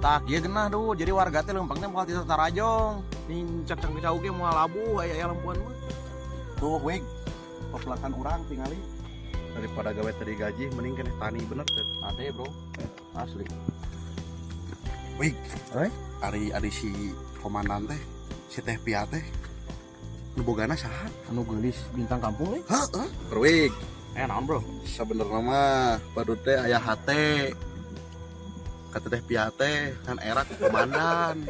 tak ieu genah duh jadi warga teh leumpangna moal ti Tarajong nincak cang kecau ge moal labu aya lampuan mah tuh wig peplakan urang tingali daripada gawe tadi gaji mending keneh tani bener teh ade bro asli wig ari si komandan teh si teh Pia teh nu bogana saha anu geulis bintang kampung we heeh wig naon bro sabenerna mah badut teh aya hate kata teh Pia teh kan erak komandan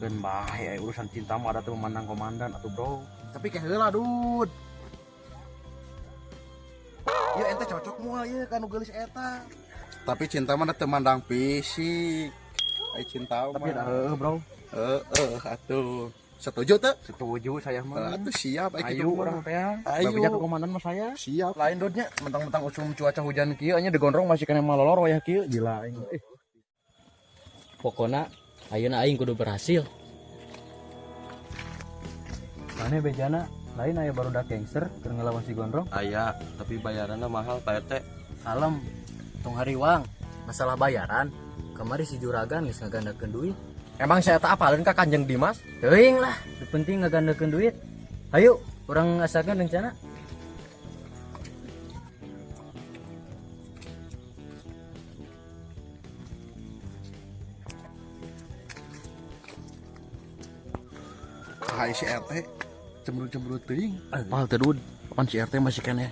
dan bahaya urusan cinta mah ada tuh memandang komandan atuh bro tapi kayak heula dud ya ente cocok moal ya kan gelis eta tapi cinta mah teu mandang fisik ai cinta mah tapi ada bro atuh setuju tuh setuju saya mah atuh siap ayo urang teh ayo ke komandan mah saya siap lain dudnya mentang-mentang usum cuaca hujan kieu nya digondrong masih kena malolor wayah kieu gila aing pokona ayeuna aing kudu berhasil. Maneh bejana lain aya barudak gangster keur ngelawan si gondrong. Aya, tapi bayaranna mahal Pak RT. Kalem, tong hariwang. Masalah bayaran, kemari si juragan geus ngagandakeun duit. Emang saya tak apalin ka Kanjeng Dimas? Teuing lah, nu penting ngagandakeun duit. Hayu, urang asalkeun rencana. Hai si RT cemberut teuing. Apal teh dud, pan si RT masih keneh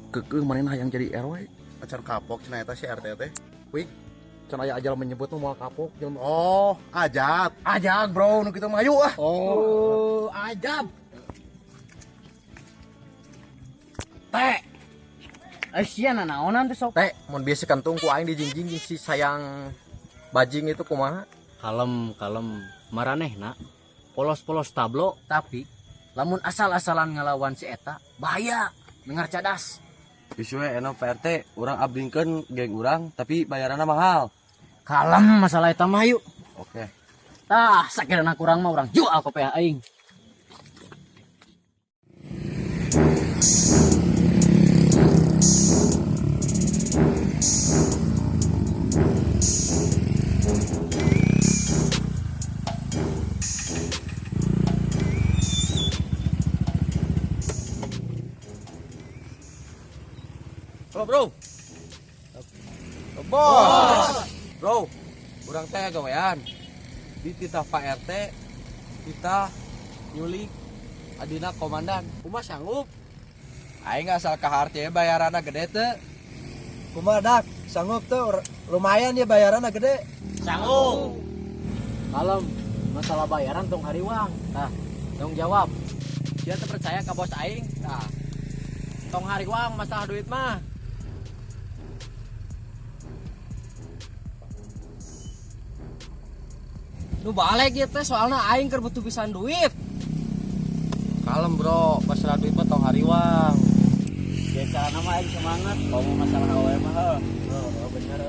keukeuh manehna yang jadi RW. Acar kapok cenah eta si RT teh. Wih, can aya ajal menyebut nu moal kapok jeung oh, ajat. Ajat, bro, nu kitu mah ayo ah. Oh, ajab. Teh. Asian naonan teh sok. Teh, mun biasa kantung ku aing dijingjing si sayang bajing itu kumaha? Kalem, maranehna polos-polos tablo tapi lamun asal-asalan ngelawan si eta bahaya dengar cadas Isuwe enak Pak RT, urang abdingkeun geng urang tapi bayaranna mahal. kalem masalah eta mah yuk Oke. tah sakirana kurang mah urang jual ke PH aing Bro. Bos. Bro, urang teh gawean. Di titah Pak RT kita nyulik adina komandan. Kumaha sanggup? Aing asal kaharti bayaranna gede teh. Kumaha dak? Sanggup tuh lumayan ya bayaranna gede. sanggup kalem masalah bayaran tong hariwang tah tong jawab Dia teh percaya ka bos aing. Nah. Tong hariwang masalah duit mah. nu balik ya teh soalnya aing keur butuh pisan duit Kalem bro, masalah duit mah tong hariwang. biasana mah aing semangat kalau masalah awe mah heuh bener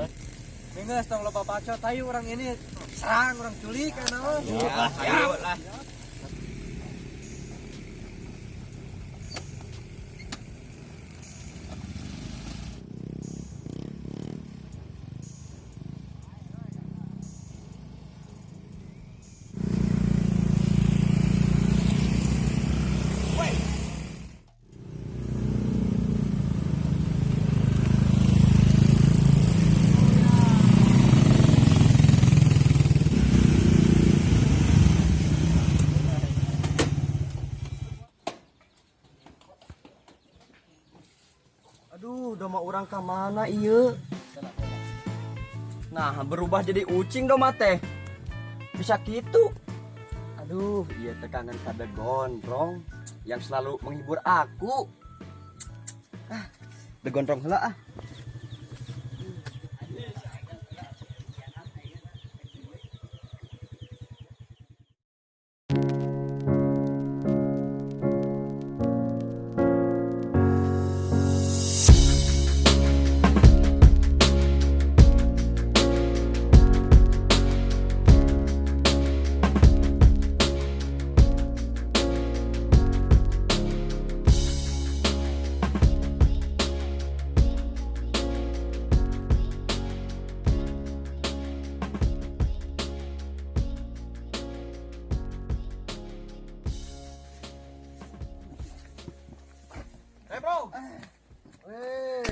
Geus tong loba bacot ayo orang ini serang orang culik kana mah. Ayo lah. Aduh, udah mau orang ke mana ieu? Nah, berubah jadi ucing dong mate. Bisa gitu. Aduh, Iya tekanan kada gondrong yang selalu menghibur aku. Degondrong heula ah.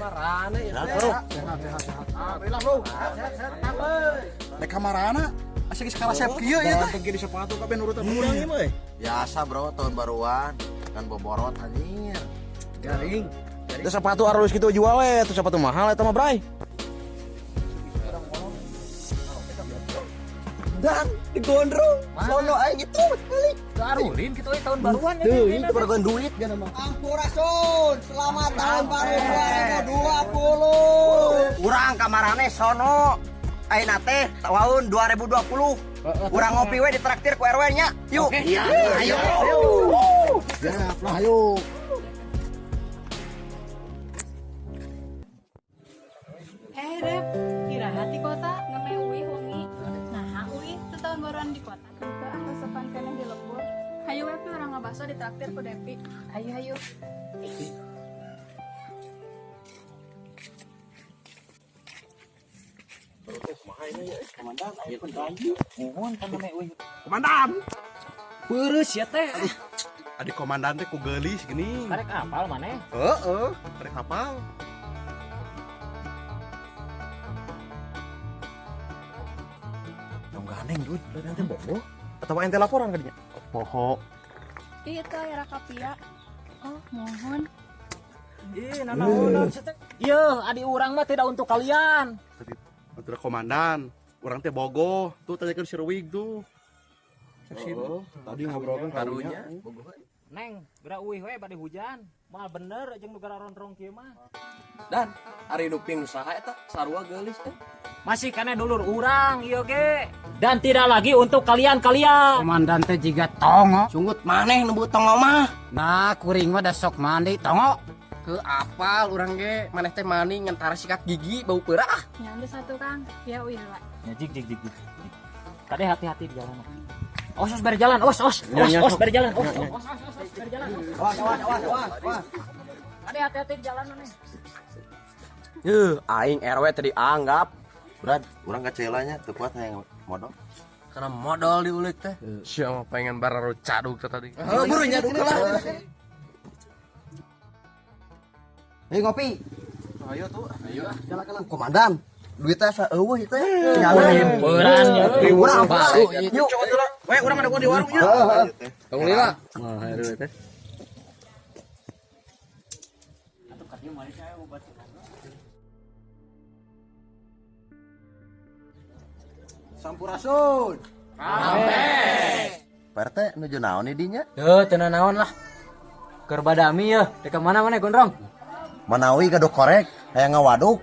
Marane ya. Alhamdulillah bro. Sehat. Kamarana. Asik sekarang siap kieu ya. Teh di sepatu kabeh nurutan urang ieu mah. Biasa bro, tahun baruan kan boborot anjir. Garing. Teh sepatu arus kitu jual we, teh sepatu mahal eta mah bray. Dan digondrong. Sono aing itu balik. Garulin gitu tahun baruan ya. Tuh, ini keperluan duit kan mah. Ampurasun, selamat tahun baru 2020. Urang kamarane sono. Ayeuna teh tahun 2020. Urang ngopi we ditraktir ku RW nya. Yuk. Iya, ayo. Siap lah ayo. Rep, kira hati kota ngemeh uwi wangi. Nah, uwi itu tahun baruan di kota. Kita resepan kene di lembur. Hayu Wepi orang ngabaso ditraktir ku Depi. Hayu. Komandan. Peureuh sia teh. Adik komandan teh ku geulis gini. Karek apal maneh. Heeh, rek hafal. Yang gandeng duit, nanti bobo. Atau ente laporan ke dia? Poho. Itu era kapia. Oh, mohon. Ih, nanaon sia teh. Ieu, adi urang mah tidak untuk kalian. Antara komandan, orang teh bogoh. Tuh tadi kan Sirwig tuh. Tadi ngobrolkan karunya. Neng, geura uih we bade hujan. Moal bener jeung nu gara ronrong kieu mah. Dan ari nu ping usaha eta sarua geulis teh. Masih kena dulur urang ieu ge. Dan tidak lagi untuk kalian-kalian. Komandan teh jiga tongo. Sunggut maneh nembu tongo mah. Nah, kuring mah da sok mandi tongo. Ke apal urang ge maneh teh mani ngantara sikat gigi bau peurah. Nyambi satu Kang. Ya uwi heula. Ya jig. Tadi hati-hati di jalan. Os berjalan, os berjalan, os berjalan. Awas. Tadi hati-hati di jalan nih. Aing RW tadi anggap Brad, urang kacelanya teu kuat hayang modal. karena modal diulik teh. Siapa pengen bararo caduk tadi. Buru nyaduk lah. Hei ngopi. Ayo tuh. Ayo. Jalan-jalan komandan. Duitnya saeueuh itu. Limpuran ya. Urang baru. Yuk. We urang ada gua di warungnya. Tong lila. Nah, haru teh. Sampurasun. Pak RT nuju naon nih dinya? Tuh, teu naon lah. Keur badami ya. Dek mana mana gondrong? Manawi gadok korek, hayang ngawaduk.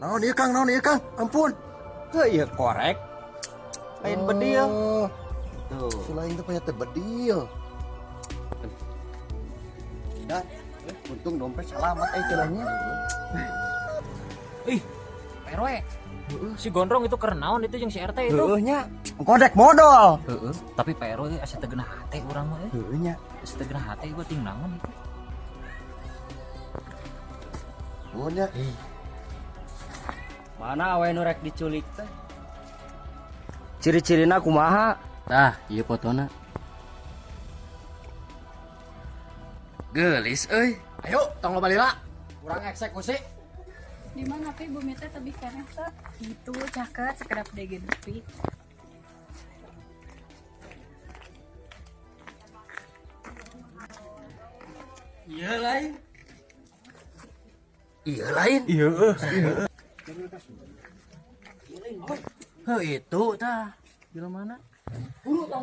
Naon ieu Kang, naon ieu Kang? Ampun. Teu ieu korek. Lain bedil. Tuh, selain itu punya teh bedil. Dah, untung dompet selamat celahnya. Ih, RW. Si gondrong itu keur naon itu jeung si RT itu. Heueuh nya, kodek modal. Heeh, tapi Pak RW asa teu geunah hate urang mah. Heueuh nya. Asa teu geunah hate gua ting naon itu. Heueuh nya. Mana awe nu rek diculik teh? Ciri-cirina kumaha? Tah, ieu fotona. Geulis euy. Ayo, tong lo balila. Kurang eksekusi. Di mana Pi bumi teh tebih keneh teh? Itu caket sekedap dege Pi. Iya lain. Heuh, itu tah. Bila mana? Tolong.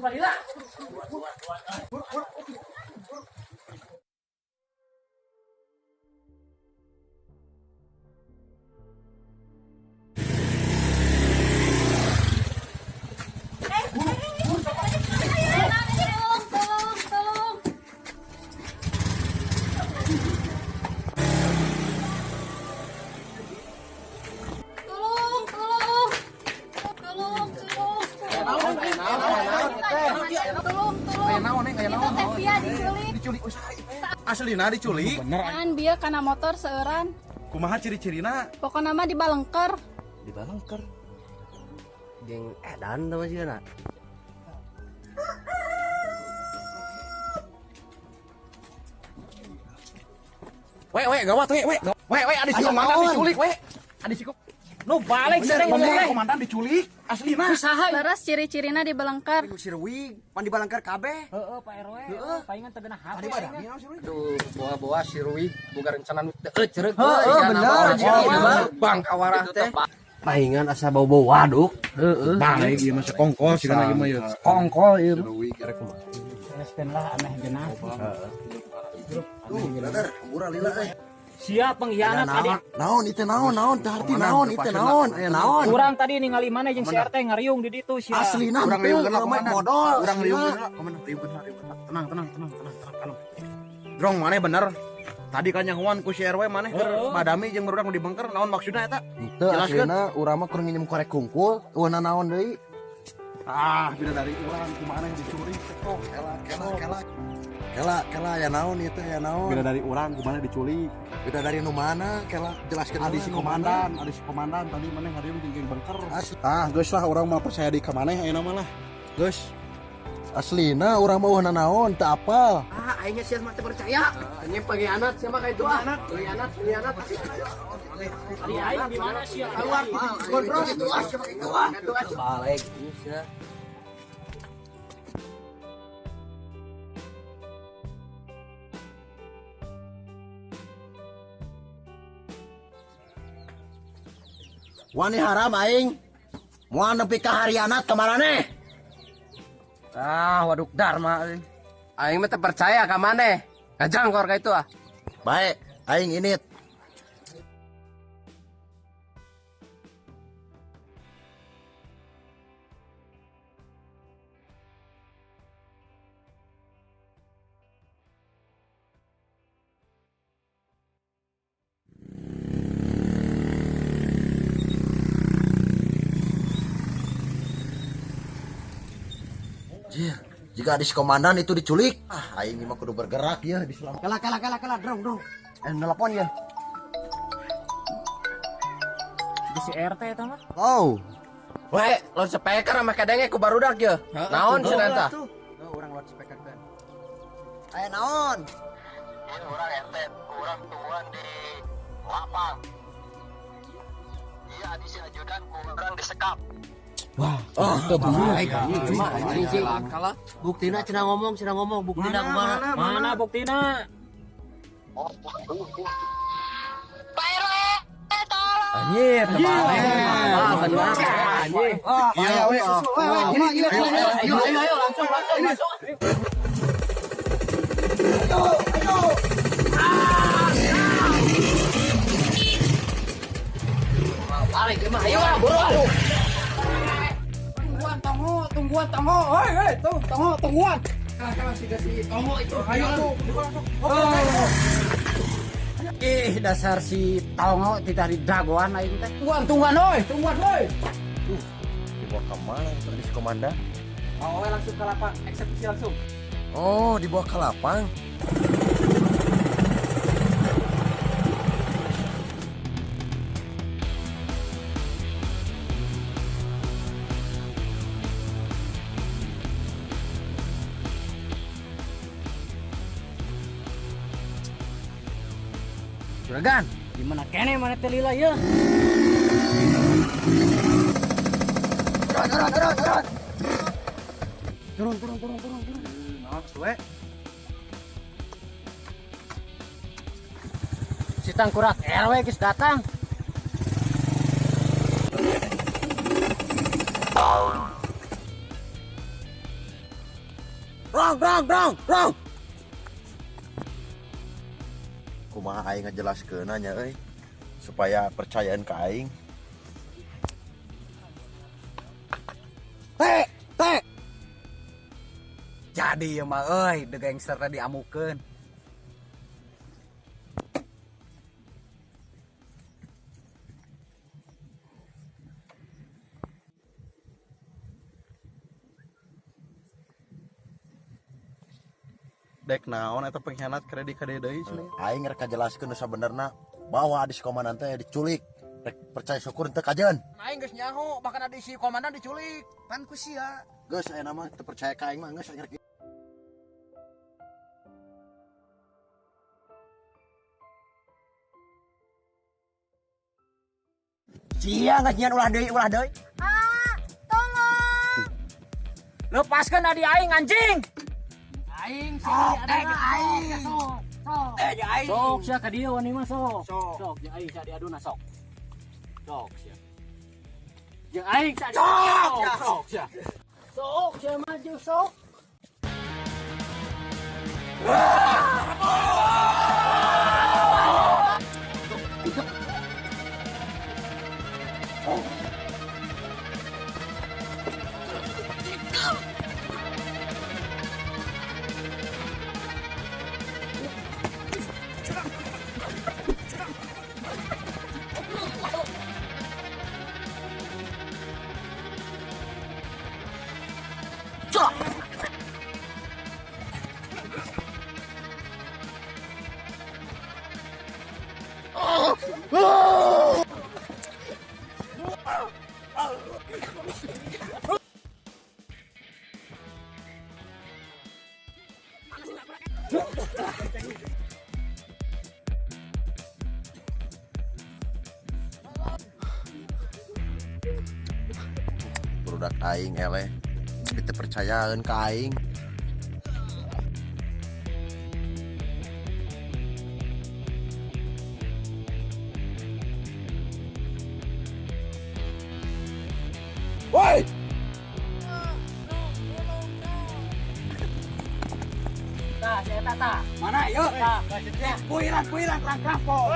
Tolong. Itu teh Pia diculik. Aslina diculik. Kan dia kana motor seueuran. Kumaha ciri-cirina? Pokona mah di Balengker. Di Balengker. Geng edan sama sieuna. gawat adi si komandan diculik adi si Nu balik sering komandan diculik aslina. Laras ciri-cirina di Balengkar. Sirwig, pan di Balengkar kabeh. Heeh Pak RW. Palingan teu geunah hati. Aduh, bawa si Ruig boga rencana nu teu ceureuh. Bener. Bang kawarah teh. paingan asa bau-bau waduk. Bang ieu mah sekongkol sigana ieu mah ieu. Kongkol ieu. Respen lah aneh genah. Brother, murah lila Siap pengkhianat tadi. Naon itu naon teh arti naon itu naon aya naon. Urang tadi ningali mana jeung si RT ngariung di ditu sia. Aslina Urang riung geuna komandan. modal. Urang riung geuna komandan riung geuna. Tenang. Drong maneh bener. Tadi kan nyahuan ku si RW maneh keur badami jeung urang di bengker naon maksudna eta? Teu aslina urang mah keur nginjem korek kungkul, eueuhna naon deui? Bida dari urang kumaha dicuri oh kela ya naon itu ya naon. Bida dari urang kumaha diculik. Bida dari nu mana kela jelaskeun adi si komandan tadi maneh ngariung jeung bengker. Geus lah urang mah percaya di ka maneh ayeuna mah lah. Geus. Aslina urang mah eueuhna naon teu apal. aing sia mah teu percaya. Ini pengkhianat siapa kayak itu pengkhianat. Di aing di mana sia? Gondrong itu siapa itu Balik. Wani haram aing. Moal nepi ka harianat kemaraneh. Waduk Dharma. Aing mah teu percaya ka maneh. Ngajangkor ka itu Baik, aing init. Jika adis komandan itu diculik, aing mah kudu bergerak ya di selam. Kala, drong. Nelpon ya. Di si RT eta mah. Oh, we lo speaker sama kadenge ku barudak ye naon cenah tah urang luar speaker kan. Aya naon? Ini orang RT, orang tuan di lapang. Iya, di si ajudan orang disekap. Buktina cenah ngomong, buktina kemana? Mana buktina? Pak RW, tolong. Anjir, terbalik. Ayo, langsung masuk. Balik mah, ayo buru. Tungguan tongo. Hei, tungguan. Dasar si tongo tidak didagoan aing teh. Tungguan oi. Dibawa ke mana tadi si komandan? Langsung ke lapang, eksekusi langsung. Oh, dibawa ke lapang. Juragan, gimana kene mana teh lila ya? Turun. Si Tangkurak RW geus datang. Rong. Kumaha aing ngajelaskeun nya euy supaya percayaan ka aing. Teh. Jadi ya mah euy, the gangster tadi amukeun. Dek naon eta pengkhianat kredit ka deui cenah. Aing rek kajelaskeun nu sabenerna bahwa adis komandan teh diculik. Rek percaya syukur teu kajeun. Aing geus nyaho, bahkan ada si komandan diculik. Pan ku sia. Geus aya nama teu percaya ka aing mah geus rek. Sia ngajian ulah deui. Tolong. Lepaskan adi aing anjing. Aing Aing. Sok sia ka dieu wani mah sok. Sok jeung aing sia diaduna sok. Sok sia. Jeung aing sia sok sia. Sok sia maju sok. Budak aing eleh. Kita percayaan ke aing. Woi! Tah, saya tata. Mana yuk? Tah, Kuiran rangkapo.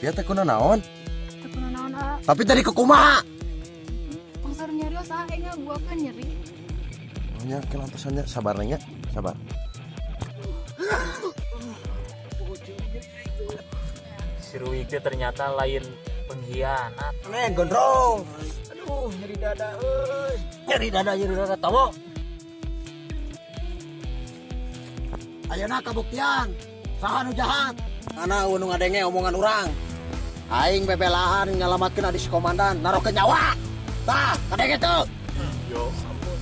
Ya teh kuna naon? Tekuna naon ah. Tapi tadi ke kumaha? Pasar nyari usaha kayaknya gua kan nyeri. Nya kelantasannya sabar nya, sabar. si Ruik teh ternyata lain pengkhianat. Neng gondrong. Aduh, nyeri dada euy. Nyeri dada tahu. Ayeuna kabuktian. Saha nu jahat? Ana unu ngadenge omongan urang. Aing bebelahan nyalamatkeun adi si komandan, narokeun nyawa. Tah, kadenge teu. Yo, ampun.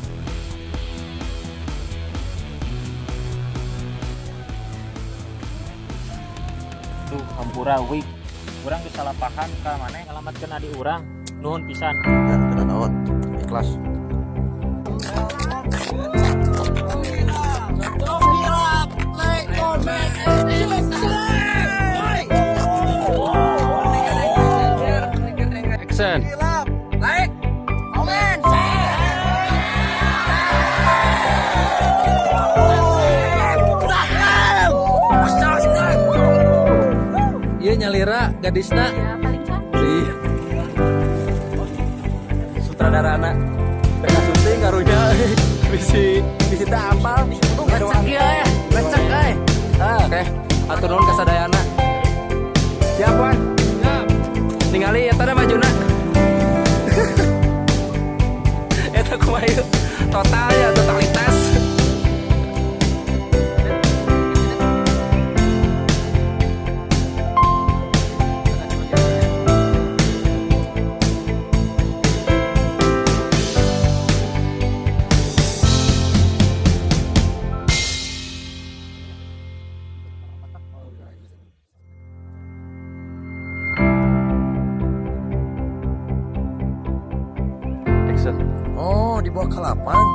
Duh, hampura Wik. Urang disalahpahan ka maneh ngalamatkeun adi urang. Nuhun pisan. Ya, kena naon? Ikhlas. Action. Baik. Omen. Iya nyalira gadisna. Ya paling cantik. Sutradara anak. Tengah syuting karunya bisi teh apal. Lecek ya. Lecek oke. Atur nuhun ka sadayana. Siap, Wan? Siap. Ningali eta teh majuna. Eta kumaha ieu? Total ya, totalitas. Oh, dibawa ke lapang.